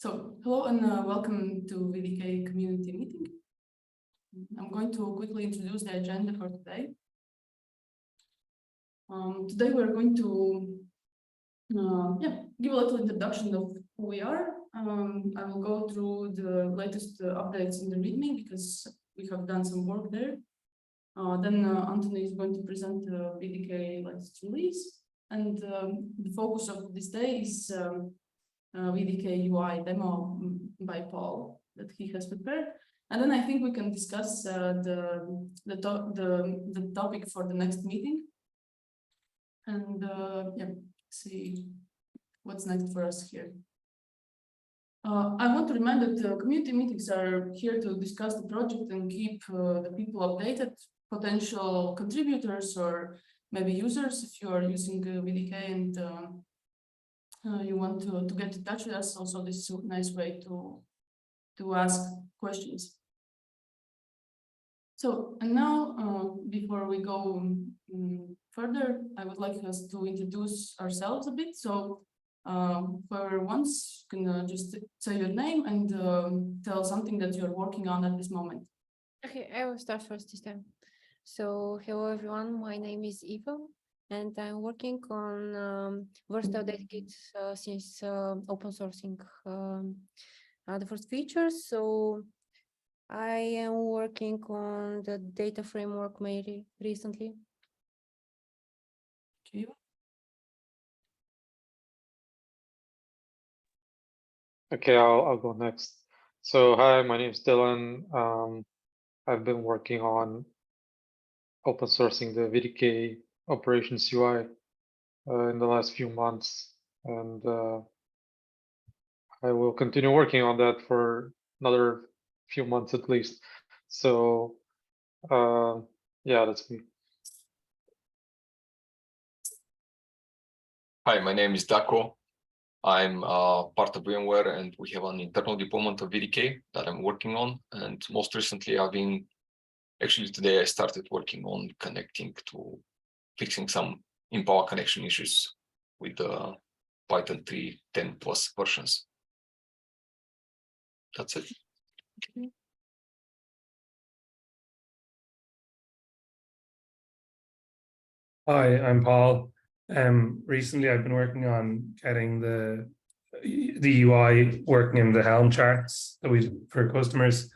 So hello and welcome to VDK community meeting. I'm going to quickly introduce the agenda for today. Today we're going to give a little introduction of who we are. I will go through the latest updates in the README because we have done some work there. Then Anthony is going to present the VDK latest release, and the focus of this day is VDK UI demo by Paul that he has prepared, and then I think we can discuss the topic for the next meeting, and see what's next for us here. I want to remind that community meetings are here to discuss the project and keep the people updated, potential contributors or maybe users if you are using VDK and you want to get in touch with us. Also, this is a nice way to ask questions. So, and now, before we go further, I would like us to introduce ourselves a bit. So, for once, you can just say your name and tell something that you're working on at this moment. Okay, I will start first this time. So, hello everyone, my name is Eva, and I'm working on versatile data kits since open sourcing the first features. So, I am working on the data framework made recently. Okay. Okay, I'll go next. So hi, my name is Dylan. I've been working on open sourcing the VDK Operations UI in the last few months, and I will continue working on that for another few months at least. So yeah, that's me. Hi, my name is Dako. I'm part of VMware, and we have an internal deployment of VDK that I'm working on. And most recently, actually today I started working on fixing some in-power connection issues with the Python 3.10 plus versions. That's it. Hi, I'm Paul. Recently I've been working on getting the UI working in the Helm charts that we for customers,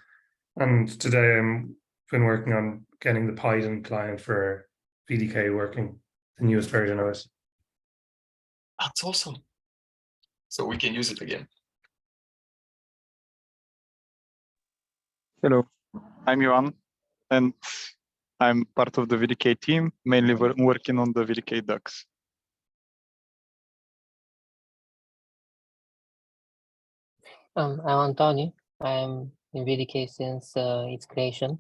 and today I've been working on getting the Python client for VDK working, the newest version of it. That's awesome. So we can use it again. Hello, I'm Johan, and I'm part of the VDK team, mainly working on the VDK docs. I'm Antonio. I'm in VDK since its creation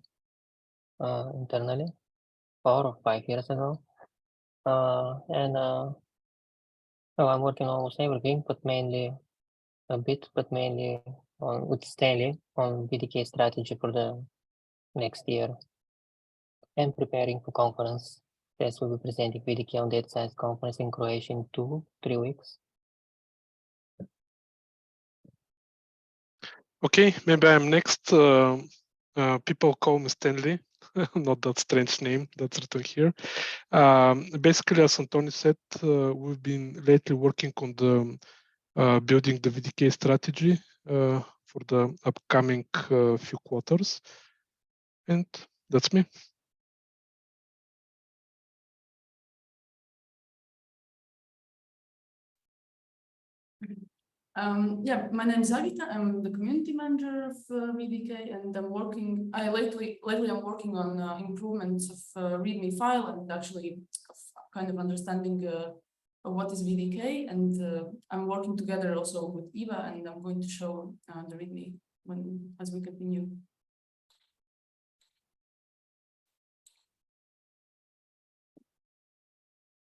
internally 4 or 5 years ago. So I'm working on almost everything, but mainly with Stanley on VDK strategy for the next year, and preparing for conference. Yes, we'll be presenting VDK on data science conference in Croatia in 2-3 weeks. Okay, maybe I'm next. People call me Stanley, not that strange name that's written here. Basically, as Antoni said, we've been lately working on the building the VDK strategy for the upcoming few quarters, and that's me. Yeah, my name is Agita. I'm the community manager of VDK, and lately I'm working on improvements of README file and actually kind of understanding of what is VDK. And I'm working together also with Eva, and I'm going to show the README as we continue.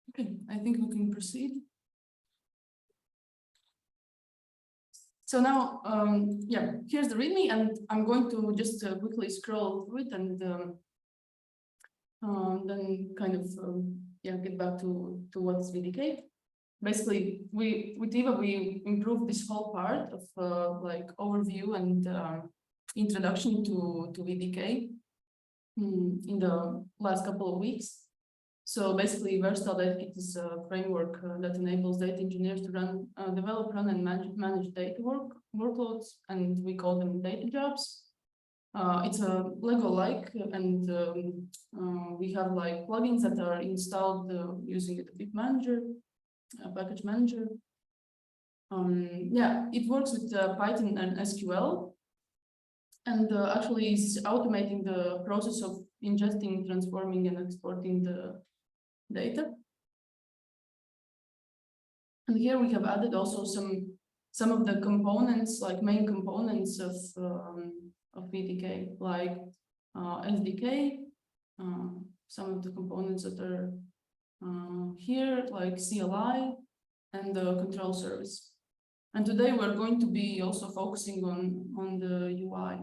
Okay, I think we can proceed. So now, yeah, here's the README, and I'm going to just quickly scroll through it and then kind of get back to what's VDK. basically with Eva, we improved this whole part of like overview and introduction to VDK in the last couple of weeks. So basically, Versatile Data Kit is a framework that enables data engineers to run, develop, run, and manage data workloads, and we call them data jobs. It's a Lego-like, and we have like plugins that are installed using the Pip Manager, package manager. Yeah, it works with Python and SQL, and actually is automating the process of ingesting, transforming, and exporting the data. And here we have added also some of the components, like main components of VDK, like SDK, some of the components that are here, like CLI and the control service. And today we're going to be also focusing on the UI.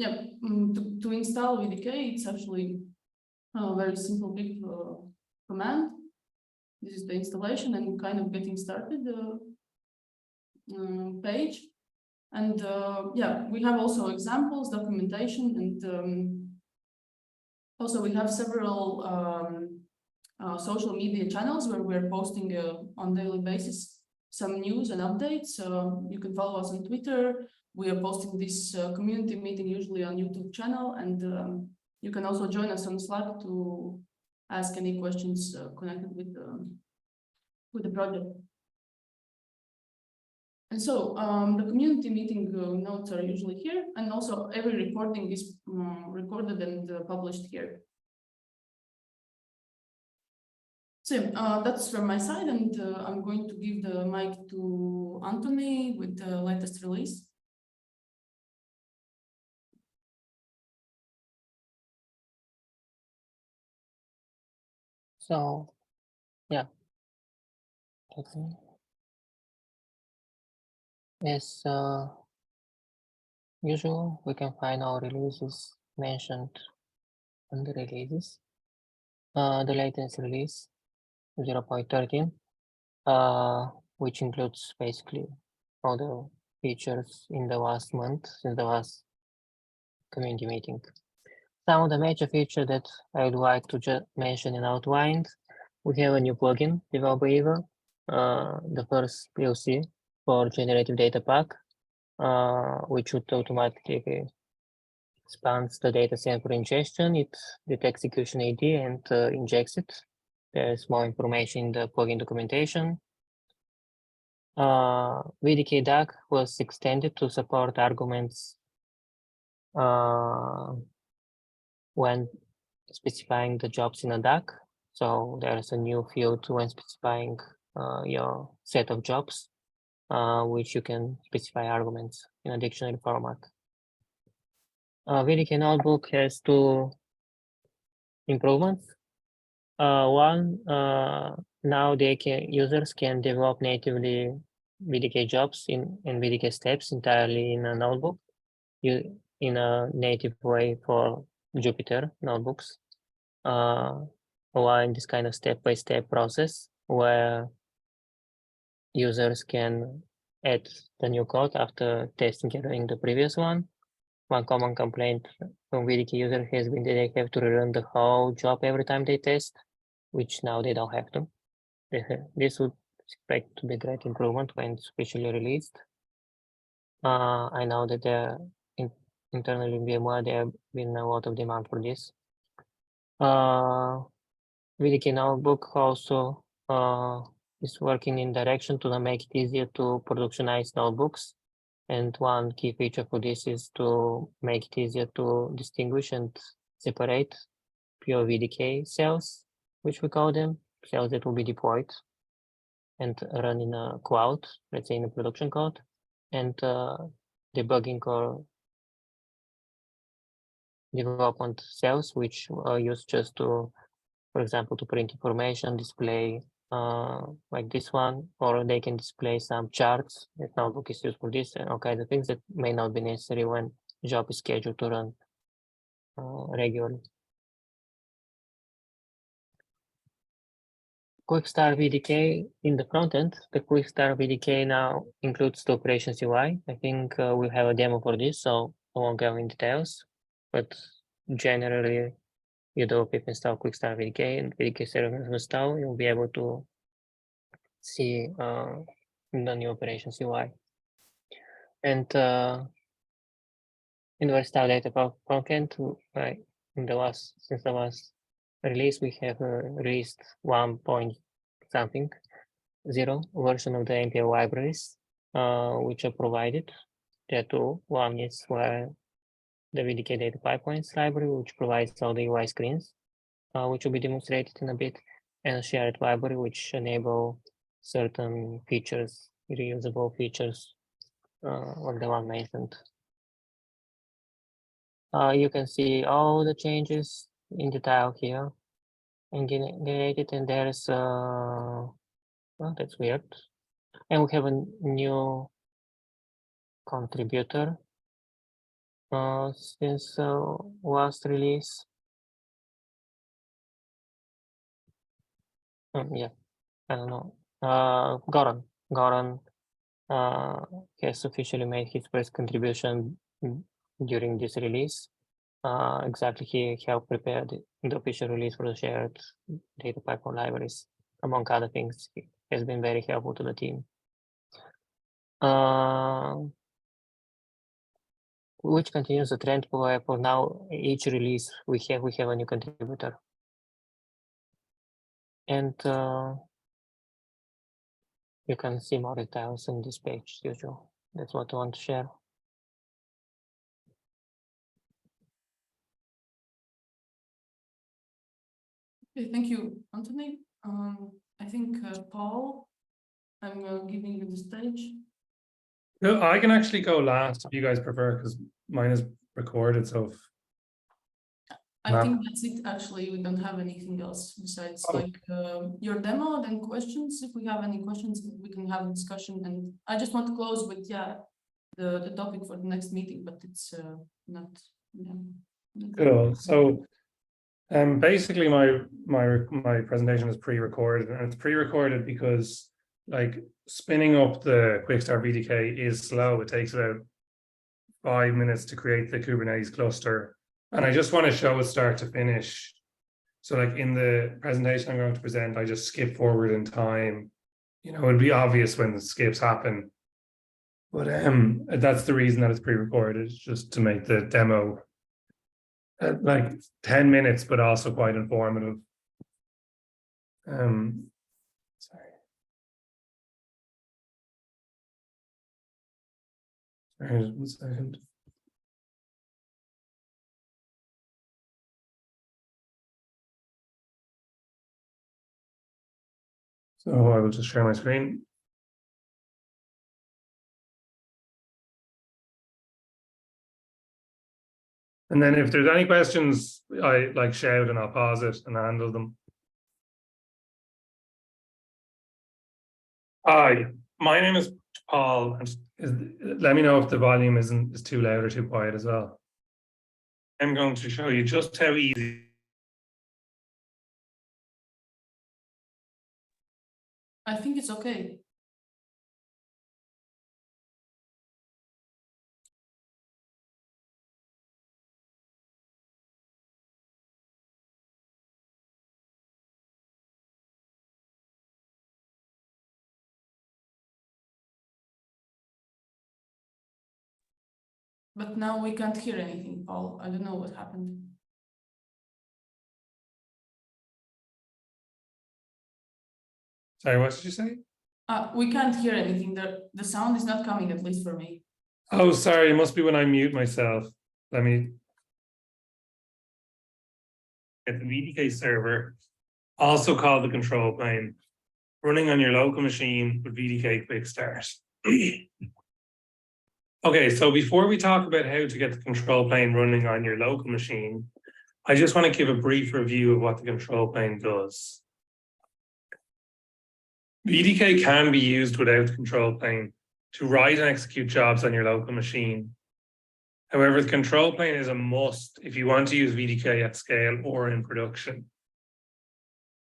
Yeah, to install VDK, it's actually a very simple big command. This is the installation and kind of getting started page. And yeah, we have also examples, documentation, and also we have several social media channels where we're posting on daily basis some news and updates. You can follow us on Twitter. We are posting this community meeting usually on YouTube channel, and you can also join us on Slack to ask any questions connected with the project. And so the community meeting notes are usually here, and also every recording is recorded and published here. So that's from my side, and I'm going to give the mic to Anthony with the latest release. So, yeah. Okay. As usual, we can find our releases mentioned on the releases. The latest release 0.13, which includes basically all the features in the last month since the last community meeting. Some of the major features that I would like to just mention and outline. We have a new plugin developed by Eva, the first PLC for generative data pack, which would automatically expands the data set for ingestion. It detects execution ID and injects it. There's more information in the plugin documentation. VDK DAG was extended to support arguments when specifying the jobs in a DAG. So there's a new field when specifying your set of jobs, which you can specify arguments in a dictionary format. VDK Notebook has two improvements. One, now users can develop natively VDK jobs in VDK steps entirely in a notebook, in a native way for Jupyter notebooks, allowing this kind of step-by-step process where users can add the new code after testing and the previous one. One common complaint from VDK user has been that they have to rerun the whole job every time they test, which now they don't have to. This would expect to be a great improvement when it's officially released. I know that there internally in VMware there have been a lot of demand for this. VDK Notebook also is working in direction to make it easier to productionize notebooks. And one key feature for this is to make it easier to distinguish and separate pure VDK cells, which we call them, cells that will be deployed and run in a cloud, let's say in a production cloud, and debugging or development cells, which are used just to, for example, to print information, display like this one, or they can display some charts. That notebook is used for this and all kinds of things that may not be necessary when the job is scheduled to run regularly. Quickstar VDK in the front end. The Quickstar VDK now includes the Operations UI. I think we'll have a demo for this, so I won't go in details. But generally, you do pip install Quickstar VDK and VDK server install, you'll be able to see the new Operations UI. And in the style data content, since the last release, we have released 1.0 version of the NPL libraries, which are provided. There are two. One is where the VDK data pipelines library, which provides all the UI screens, which will be demonstrated in a bit, and a shared library, which enable certain features, reusable features, like the one mentioned. You can see all the changes in detail here and generated, and there's well, that's weird. And we have a new contributor since last release. Yeah, I don't know. Goran has officially made his first contribution during this release. Exactly, he helped prepare the official release for the shared data pipeline libraries, among other things. He has been very helpful to the team. Which continues the trend for now. Each release we have a new contributor, and you can see more details in this page as usual. That's what I want to share. Okay, thank you, Anthony. I think Paul, I'm giving you the stage. No, I can actually go last if you guys prefer, because mine is recorded. So I think that's it. Actually, we don't have anything else besides like your demo, then questions. If we have any questions, we can have a discussion. And I just want to close with the topic for the next meeting, but it's not. cool. So basically my presentation is pre-recorded, and it's pre-recorded because like spinning up the Quickstar VDK is slow. It takes about 5 minutes to create the Kubernetes cluster. And I just want to show it start to finish. So like in the presentation I'm going to present, I just skip forward in time. You know, it'd be obvious when the skips happen. But that's the reason that it's pre-recorded, just to make the demo like 10 minutes, but also quite informative. Sorry. Sorry, 1 second. So I will just share my screen. And then if there's any questions, I like shout and I'll pause it and handle them. Hi, my name is Paul. Let me know if the volume is too loud or too quiet as well. I'm going to show you just how easy. I think it's okay. But now we can't hear anything, Paul. I don't know what happened. Sorry, what did you say? We can't hear anything. The sound is not coming, at least for me. Oh, sorry, it must be when I mute myself. Let me get the VDK server, also called the control plane, running on your local machine with VDK Quick Start. Okay, so before we talk about how to get the control plane running on your local machine, I just want to give a brief review of what the control plane does. VDK can be used without the control plane to write and execute jobs on your local machine. However, the control plane is a must if you want to use VDK at scale or in production.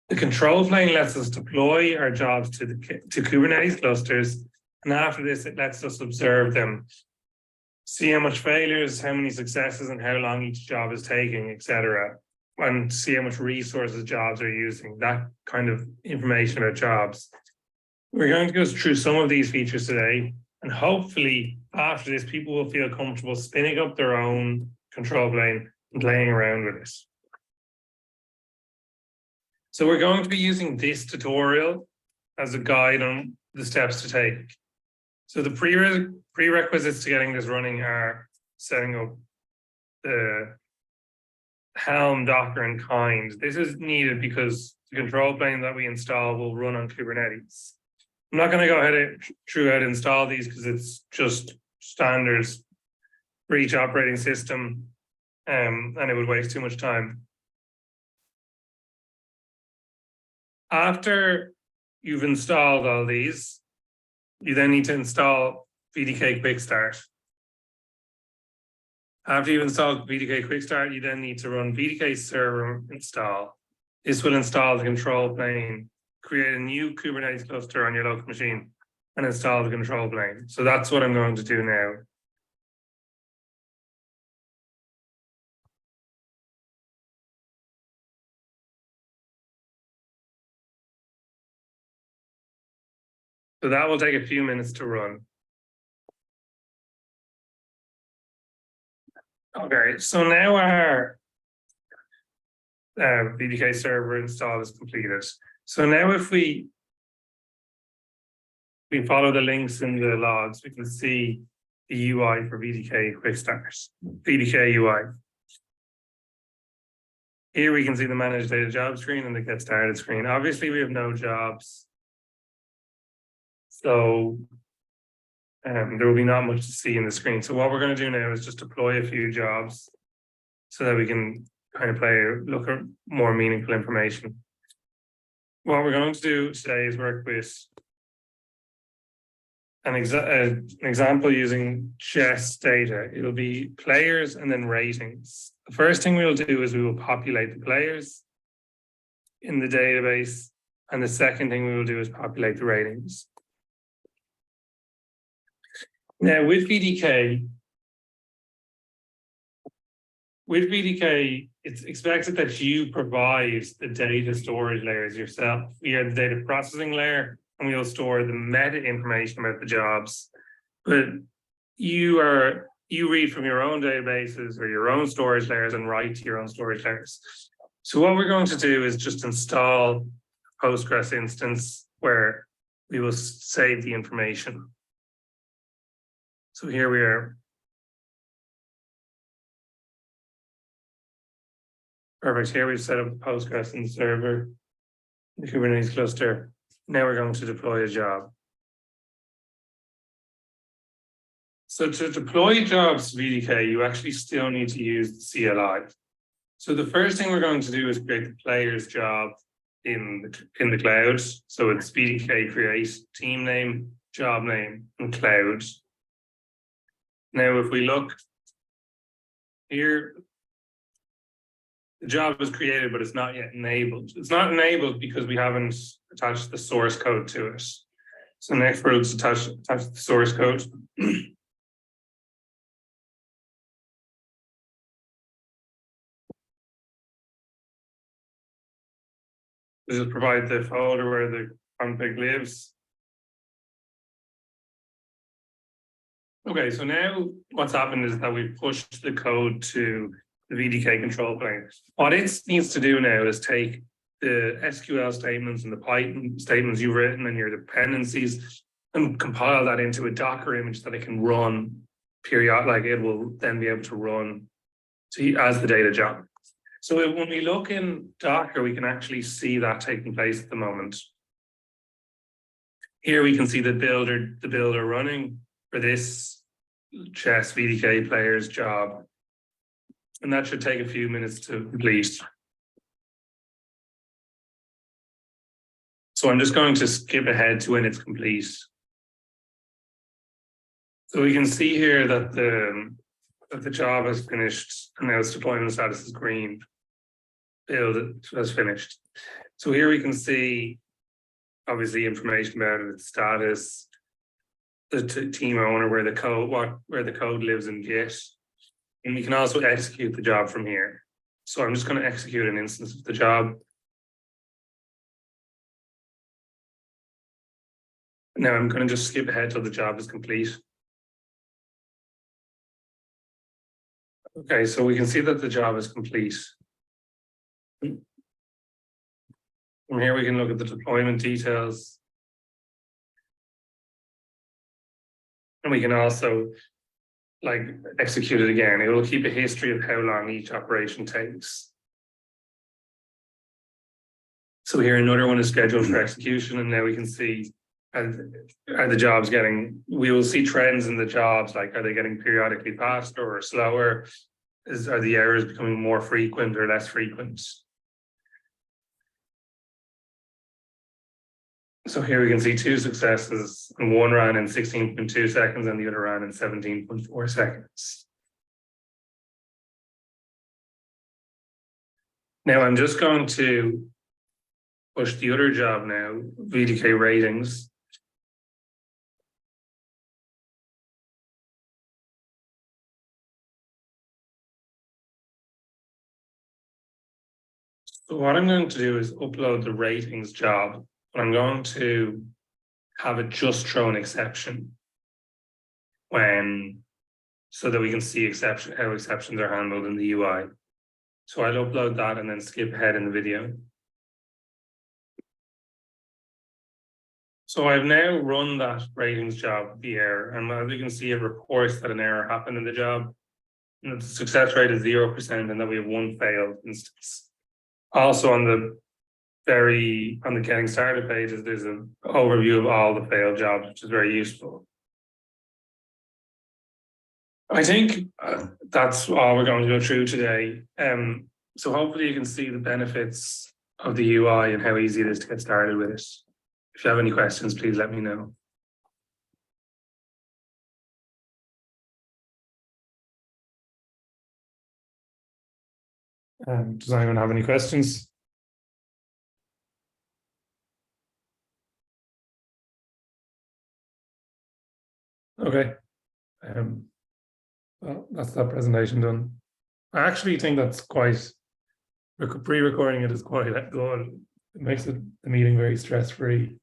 The control plane lets us deploy our jobs to Kubernetes clusters. And after this, it lets us observe them, see how much failures, how many successes, and how long each job is taking, etc. And see how much resources jobs are using, that kind of information about jobs. We're going to go through some of these features today, and hopefully after this, people will feel comfortable spinning up their own control plane and playing around with it. So we're going to be using this tutorial as a guide on the steps to take. So the prerequisites to getting this running are setting up the Helm, Docker, and Kind. This is needed because the control plane that we install will run on Kubernetes. I'm not going to go ahead through how to install these because it's just standards for each operating system, and it would waste too much time. After you've installed all these, you then need to install VDK Quick Start. After you've installed VDK Quick Start, you then need to run VDK server install. This will install the control plane, create a new Kubernetes cluster on your local machine, and install the control plane. So that's what I'm going to do now. So that will take a few minutes to run. Okay, so now our VDK server install is completed. So now if we follow the links in the logs, we can see the UI for VDK Quick Start, VDK UI. Here we can see the Manage Data Job screen and the Get Started screen. Obviously, we have no jobs. So there will be not much to see in the screen. So what we're going to do now is just deploy a few jobs so that we can kind of look at more meaningful information. What we're going to do today is work with an example using chess data. It'll be players and then ratings. The first thing we'll do is we will populate the players in the database. And the second thing we will do is populate the ratings. Now with VDK, it's expected that you provide the data storage layers yourself. We are the data processing layer, and we will store the meta information about the jobs. But you read from your own databases or your own storage layers and write to your own storage layers. So what we're going to do is just install a Postgres instance where we will save the information. So here we are. Perfect. Here we've set up the Postgres in the server, the Kubernetes cluster. Now we're going to deploy a job. So to deploy jobs to VDK, you actually still need to use the CLI. So the first thing we're going to do is create the player's job in the cloud. So it's VDK create, team name, job name, and cloud. Now, if we look here, the job is created, but it's not yet enabled. It's not enabled because we haven't attached the source code to it. So next we'll attach the source code. This will provide the folder where the config lives. Okay, so now what's happened is that we've pushed the code to the VDK control plane. What it needs to do now is take the SQL statements and the Python statements you've written and your dependencies and compile that into a Docker image that it can run periodically. It will then be able to run as the data job. So when we look in Docker, we can actually see that taking place at the moment. Here we can see the builder running for this chess VDK player's job. And that should take a few minutes to complete. So I'm just going to skip ahead to when it's complete. So we can see here that the job has finished and now its deployment status is green. Build has finished. So here we can see obviously information about it, its status, the team owner, where the code lives in Git. And we can also execute the job from here. So I'm just going to execute an instance of the job. Now I'm going to just skip ahead till the job is complete. Okay, so we can see that the job is complete. From here, we can look at the deployment details. And we can also execute it again. It will keep a history of how long each operation takes. So here another one is scheduled for execution, and now we can see are the jobs getting, we will see trends in the jobs, like are they getting periodically faster or slower? Are the errors becoming more frequent or less frequent? So here we can see 2 successes, and one ran in 16.2 seconds and the other ran in 17.4 seconds. Now I'm just going to push the other job now, VDK ratings. So what I'm going to do is upload the ratings job, but I'm going to have it just throw an exception so that we can see how exceptions are handled in the UI. So I'll upload that and then skip ahead in the video. So I've now run that ratings job, the error, and as you can see, it reports that an error happened in the job. And the success rate is 0%, and that we have 1 failed instance. Also on the getting started pages, there's an overview of all the failed jobs, which is very useful. I think that's all we're going to go through today. So hopefully you can see the benefits of the UI and how easy it is to get started with it. If you have any questions, please let me know. Does anyone have any questions? Okay. Well, that's that presentation done. I actually think that's quite, pre-recording it is quite good. It makes the meeting very stress-free.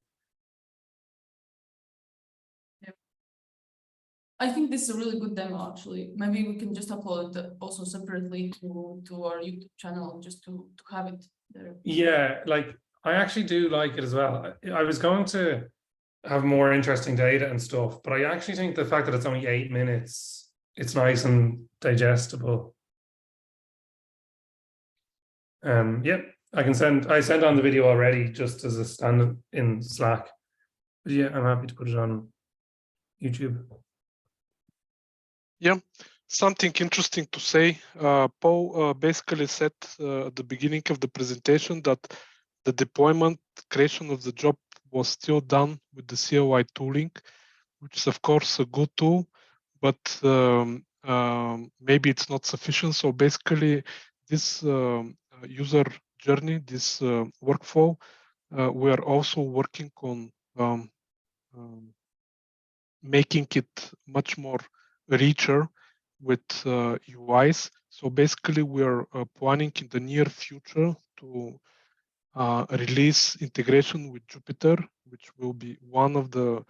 I think this is a really good demo, actually. Maybe we can just upload it also separately to our YouTube channel, just to have it there. Yeah, I actually do like it as well. I was going to have more interesting data and stuff, but I actually think the fact that it's only 8 minutes, it's nice and digestible. Yep, I sent on the video already just as a stand in Slack. But yeah, I'm happy to put it on YouTube. Yeah, something interesting to say. Paul basically said at the beginning of the presentation that the deployment creation of the job was still done with the CLI tooling, which is of course a good tool, but maybe it's not sufficient. So basically this user journey, this workflow, we are also working on making it much more richer with UIs. So basically we are planning in the near future to release integration with Jupyter, which will be one of the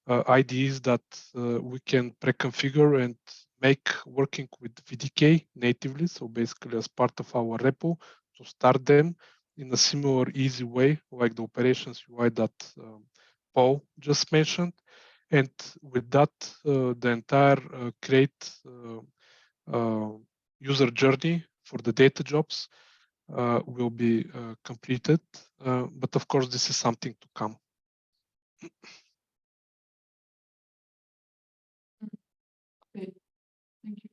IDEs that we can pre-configure and make working with VDK natively. So basically as part of our repo to start them in a similar easy way, like the operations UI that Paul just mentioned. And with that, the entire create user journey for the data jobs will be completed. But of course, this is something to come. Okay, thank you.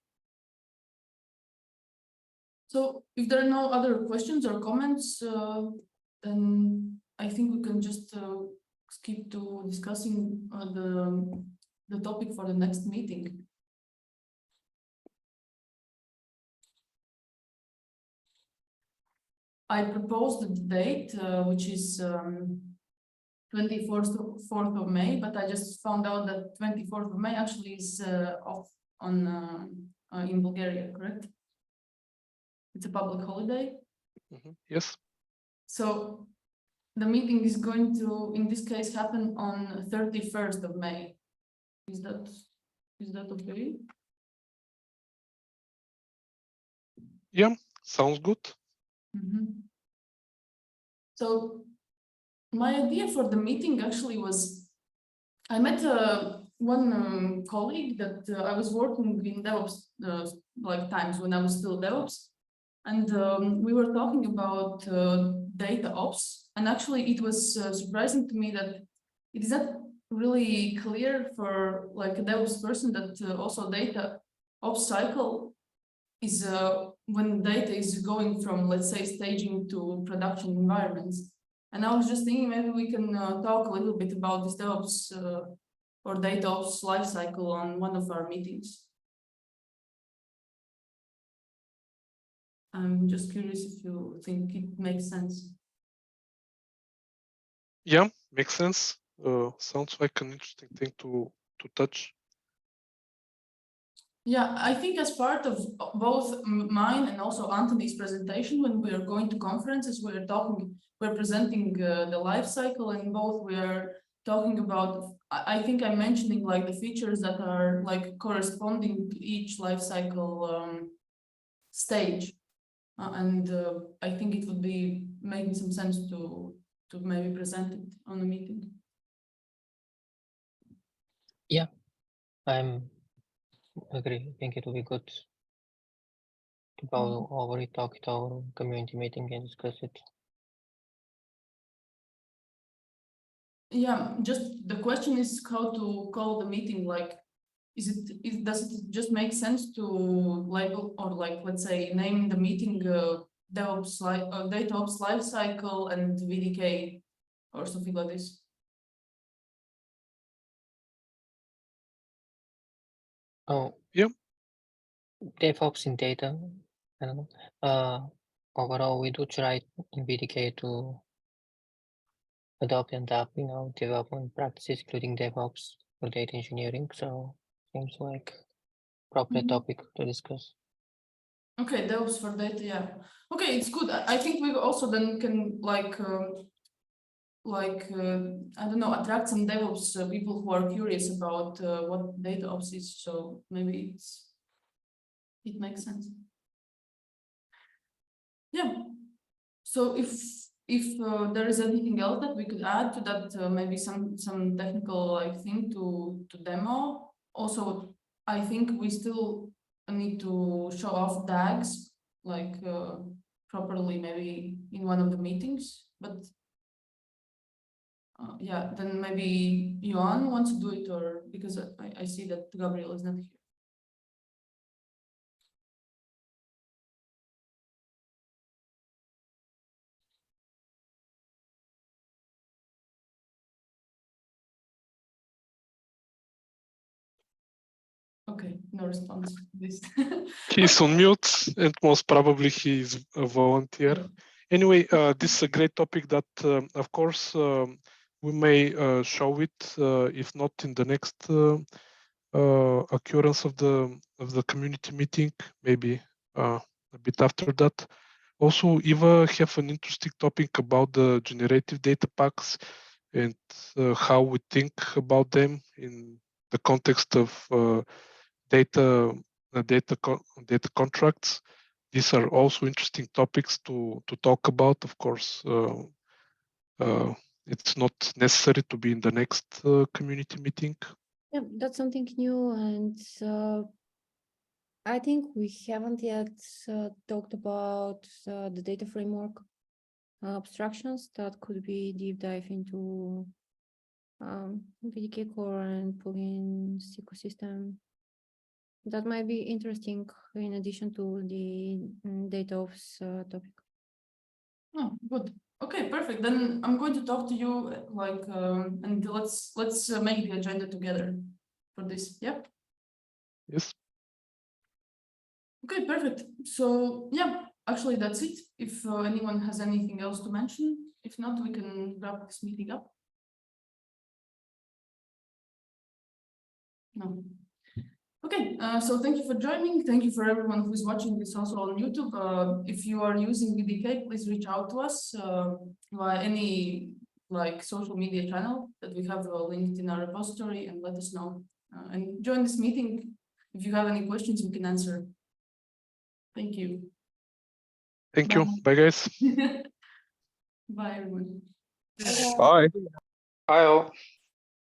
So if there are no other questions or comments, then I think we can just skip to discussing the topic for the next meeting. I proposed the date, which is 24th of May, but I just found out that 24th of May actually is off on in Bulgaria, correct? It's a public holiday. Yes. So the meeting is going to, in this case, happen on 31st of May. Is that okay? Yeah, sounds good. So my idea for the meeting actually was, I met one colleague that I was working in DevOps like times when I was still DevOps, and we were talking about data ops, and actually it was surprising to me that it is not really clear for like a DevOps person that also data ops cycle is when data is going from, let's say, staging to production environments. And I was just thinking maybe we can talk a little bit about this DevOps or data ops lifecycle on one of our meetings. I'm just curious if you think it makes sense. Yeah, makes sense. Sounds like an interesting thing to touch. Yeah, I think as part of both mine and also Anthony's presentation, when we are going to conferences, we're presenting the life cycle, and both we are talking about, I think I'm mentioning like the features that are like corresponding to each life cycle stage. And I think it would be making some sense to maybe present it on a meeting. Yeah, I'm agree. I think it will be good to go over it, talk it over community meeting and discuss it. Yeah, just the question is how to call the meeting. Like, does it just make sense to label or like, let's say, name the meeting DevOps data ops lifecycle and VDK or something like this? Oh, yeah. DevOps in data. I don't know. Overall, we do try in VDK to adopt and adapt, development practices, including DevOps for data engineering. So seems like appropriate topic to discuss. Okay, DevOps for data, yeah. Okay, it's good. I think we also then can like I don't know, attract some DevOps people who are curious about what data ops is. So maybe it makes sense. Yeah. So if there is anything else that we could add to that, maybe some technical like thing to demo. Also, I think we still need to show off DAGs like properly, maybe in one of the meetings. But yeah, then maybe Johan wants to do it, or because I see that Gabriel is not here. Okay, no response to this. He's on mute, and most probably he's a volunteer. Anyway, this is a great topic that, of course, we may show it, if not in the next occurrence of the community meeting, maybe a bit after that. Also, Eva have an interesting topic about the generative data packs and how we think about them in the context of data contracts. These are also interesting topics to talk about. Of course, it's not necessary to be in the next community meeting. Yeah, that's something new, and I think we haven't yet talked about the data framework abstractions that could be deep dive into VDK core and plugins ecosystem. That might be interesting in addition to the data ops topic. Oh, good. Okay, perfect. Then I'm going to talk to you like, and let's make the agenda together for this. Yep. Yes. Okay, perfect. So yeah, Actually, that's it. If anyone has anything else to mention, if not, we can wrap this meeting up. No. Okay, so thank you for joining. Thank you for everyone who's watching this also on YouTube. If you are using VDK, please reach out to us via any social media channel that we have linked in our repository, and let us know. And join this meeting. If you have any questions, we can answer. Thank you. Thank you. Bye, guys. Bye, everyone. Bye. Bye all.